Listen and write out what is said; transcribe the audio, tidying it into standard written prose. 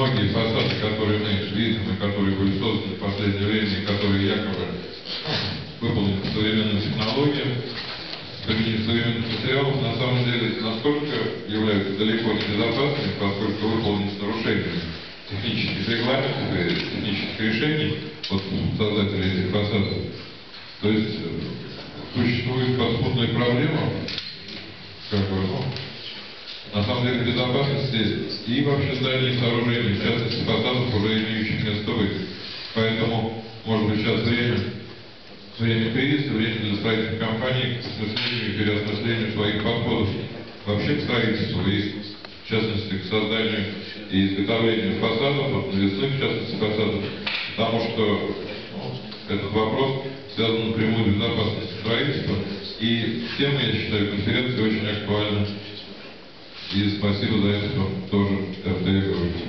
многие фасады, которые мы видим, и которые были созданы в последнее время, и которые якобы выполнены по современным технологиям, с применением современных материалов, на самом деле настолько являются далеко не безопасными, поскольку выполнены с нарушением технических регламентов и технических решений от создателей этих фасадов. То есть существует подспудная проблема, на самом деле безопасности и вообще зданий и сооружений, в частности фасадов, уже имеющих место быть. Поэтому, может быть, сейчас время кризиса, время для строительных компаний к осмыслению и переосмыслению своих подходов вообще к строительству и, в частности, к созданию и изготовлению фасадов, вот навесных, в частности, фасадов, потому что этот вопрос связан напрямую с безопасностью строительства. И тема, я считаю, конференции очень актуальна. И спасибо за это тоже РТ говорите.